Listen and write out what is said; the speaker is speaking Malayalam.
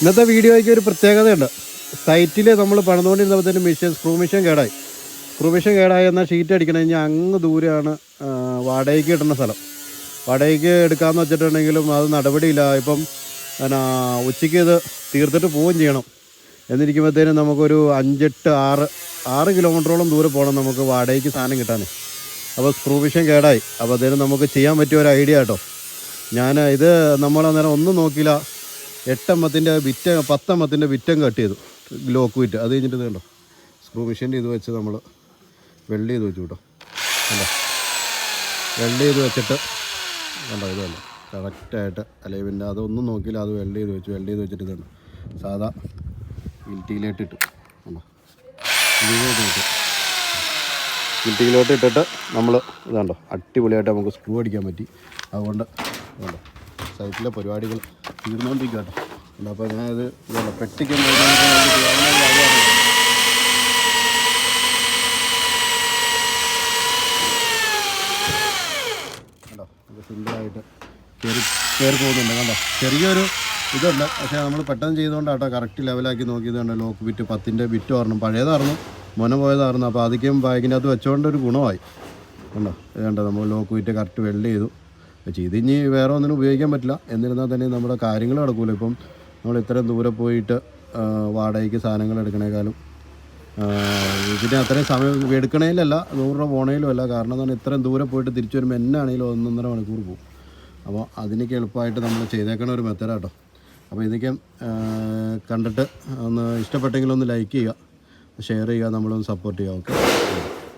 ഇന്നത്തെ വീഡിയോയ്ക്ക് ഒരു പ്രത്യേകതയുണ്ട്. സൈറ്റിൽ നമ്മൾ പണിതുകൊണ്ടിരുന്നപ്പോഴത്തേനും സ്ക്രൂ മെഷീൻ കേടായി. സ്ക്രൂ മെഷീൻ കേടായി എന്നാൽ ഷീറ്റ് അടിക്കണം. കഴിഞ്ഞാൽ അങ്ങ് ദൂരെയാണ് വാടകയ്ക്ക് കിട്ടുന്ന സ്ഥലം. വാടകയ്ക്ക് എടുക്കാമെന്ന് വെച്ചിട്ടുണ്ടെങ്കിലും അത് നടപടിയില്ല. ഇപ്പം പിന്നെ ഉച്ചയ്ക്ക് ഇത് തീർത്തിട്ട് പോവുകയും ചെയ്യണം. എന്നിരിക്കുമ്പോഴത്തേനും നമുക്കൊരു 6 കിലോമീറ്ററോളം ദൂരെ പോകണം നമുക്ക് വാടകയ്ക്ക് സാധനം കിട്ടാൻ. അപ്പോൾ സ്ക്രൂ മെഷീൻ കേടായി. അപ്പോൾ അതിന് നമുക്ക് ചെയ്യാൻ പറ്റിയ ഒരു ഐഡിയ കേട്ടോ. ഇത് നമ്മളന്നേരം ഒന്നും നോക്കിയില്ല, 10 എമ്മത്തിൻ്റെ വിറ്റം കട്ട് ചെയ്തു, ലോക്ക് വിറ്റ്. അത് കഴിഞ്ഞിട്ട് ഇത് കണ്ടോ, സ്ക്രൂ മെഷീൻ്റെ ഇത് വെച്ച് നമ്മൾ വെൽഡ് ചെയ്ത് വെച്ചു കേട്ടോ. കണ്ടോ, വെൽഡ് ചെയ്ത് വെച്ചിട്ട് കണ്ടോ, ഇത് കണ്ടോ കറക്റ്റായിട്ട് അലൈവിൻ്റെ അതൊന്നും നോക്കിയില്ല, അത് വെൽഡ് ചെയ്ത് വെച്ചിട്ട് ഇത് കണ്ടോ സാധാ ഗിൽറ്റിയിലോട്ട് ഇട്ടു. കണ്ടോ, ഗിൽറ്റിയിലോട്ട് ഇട്ടിട്ട് നമ്മൾ ഇത് കണ്ടോ അടിപൊളിയായിട്ട് നമുക്ക് സ്ക്രൂ അടിക്കാൻ പറ്റി. അതുകൊണ്ട് കണ്ടോ സൈറ്റിലെ പരിപാടികൾ തീർന്നുകൊണ്ടിരിക്കുക കേട്ടോ. അപ്പോൾ ഞാനിത് ഇതല്ല പെട്ടിക്ക് കണ്ടോ സിമ്പിളായിട്ട് കയറി പോകുന്നുണ്ട്. കണ്ടോ ചെറിയൊരു ഇതുണ്ട്, പക്ഷേ നമ്മൾ പെട്ടെന്ന് ചെയ്തുകൊണ്ടാട്ടോ കറക്റ്റ് ലെവലാക്കി നോക്കിയത്. കണ്ടോ ലോക്ക് ബിറ്റ് 10ൻ്റെ ബിറ്റ് പറഞ്ഞു, പഴയതായിരുന്നു, മുന പോയതായിരുന്നു. അപ്പോൾ അധികം ബാഗിൻ്റെ അകത്ത് വെച്ചുകൊണ്ടൊരു ഗുണമായി. കണ്ടോ ഇത് കണ്ടോ നമ്മൾ ലോക്ക് ബിറ്റ് കറക്റ്റ് വെൽഡ് ചെയ്തു. ഇനി വേറെ ഒന്നിനും ഉപയോഗിക്കാൻ പറ്റില്ല. എന്നിരുന്നാൽ തന്നെ നമ്മുടെ കാര്യങ്ങൾ നടക്കില്ല. ഇപ്പം നമ്മൾ ഇത്രയും ദൂരെ പോയിട്ട് വാടകയ്ക്ക് സാധനങ്ങൾ എടുക്കണേക്കാളും ഇതിന് അത്രയും സമയം എടുക്കണേലല്ല, 100 രൂപ പോണേലും അല്ല. കാരണം എന്താണ്, ഇത്രയും ദൂരെ പോയിട്ട് തിരിച്ചു വരുമ്പോൾ എന്നാണെങ്കിലും 1.5 മണിക്കൂർ പോകും. അപ്പോൾ അതിനൊക്കെ എളുപ്പമായിട്ട് നമ്മൾ ചെയ്തേക്കണ ഒരു മെത്തേഡാട്ടോ. അപ്പോൾ ഇതൊക്കെ കണ്ടിട്ട് ഒന്ന് ഇഷ്ടപ്പെട്ടെങ്കിൽ ഒന്ന് ലൈക്ക് ചെയ്യുക, ഷെയർ ചെയ്യുക, നമ്മളൊന്ന് സപ്പോർട്ട് ചെയ്യുക. ഓക്കെ.